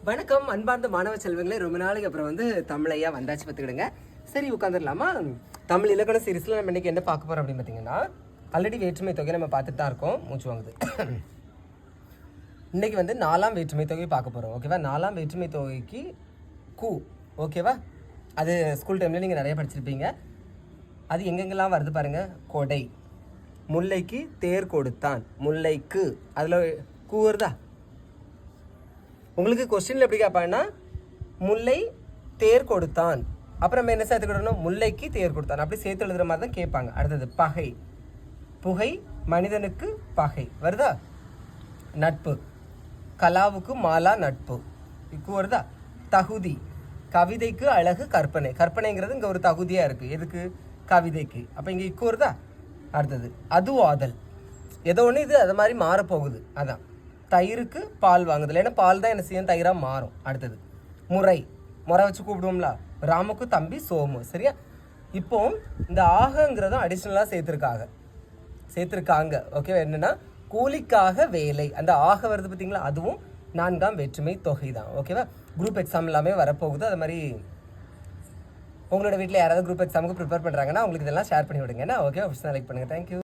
வணக்கம் அன்பார்ந்த மாணவ செல்வங்களே. ரொம்ப நாளைக்கு அப்புறம் தமிழையா வந்தாச்சு பார்த்துக்கிடுங்க. சரி உட்காந்துடலாமா? தமிழ் இலக்கண சீரீஸில் நம்ம இன்றைக்கி என்ன பார்க்க போகிறோம் அப்படின்னு பார்த்தீங்கன்னா, ஆல்ரெடி வேற்றுமை தொகை நம்ம பார்த்துட்டு தான் இருக்கோம். மூச்சு வாங்குது. இன்றைக்கி 4ஆம் வேற்றுமை தொகை பார்க்க போகிறோம். ஓகேவா? 4ஆம் வேற்றுமை தொகைக்கு கு. ஓகேவா? அது ஸ்கூல் டைமில் நீங்கள் நிறைய படிச்சிருப்பீங்க. அது எங்கெங்கெல்லாம் வருது பாருங்கள். கொடை, முல்லைக்கு தேர் கொடுத்தான், முல்லைக்கு அதில் கூ வருதா? உங்களுக்கு கொஸ்டினில் எப்படி கேட்பாங்கன்னா, முல்லை தேர் கொடுத்தான், அப்புறம் நம்ம என்ன சேர்த்துக்கிடணும்? முல்லைக்கு தேர் கொடுத்தான், அப்படி சேர்த்து எழுதுகிற மாதிரி தான் கேட்பாங்க. அடுத்தது பகை, புகை மனிதனுக்கு பகை வருதா? நட்பு, கலாவுக்கு மாலா நட்பு இக்கு வருதா? தகுதி, கவிதைக்கு அழகு கற்பனை, கற்பனைங்கிறது இங்கே ஒரு தகுதியாக இருக்குது. எதுக்கு? கவிதைக்கு. அப்போ இங்கே இக்கு வருதா? அடுத்தது அதுவாதல், ஏதோ ஒன்று இது அது மாதிரி மாறப்போகுது. அதான் தயிருக்கு பால் வாங்குதல், ஏன்னா பால் தான் என்ன செய்யும், தயிராக மாறும். அடுத்தது முறை, முறை வச்சு கூப்பிடுவோம்ல. ராமுக்கு தம்பி சோமு. சரியா? இப்போ இந்த ஆகங்கிறதும் அடிஷ்னலாக சேர்த்துருக்காங்க. ஓகேவா? என்னென்னா கூலிக்காக வேலை, அந்த ஆக வருது பார்த்தீங்களா, அதுவும் 4ஆம் வேற்றுமை தொகை தான். ஓகேவா? குரூப் எக்ஸாம் எல்லாமே வரப்போகுது. அது மாதிரி உங்களோட வீட்டில் யாராவது குரூப் எக்ஸாமுக்கு ப்ரிப்பேர் பண்ணுறாங்கன்னா அவங்களுக்கு இதெல்லாம் ஷேர் பண்ணி விடுங்க. ஓகே, லைக் பண்ணுங்கள். தேங்க்யூ.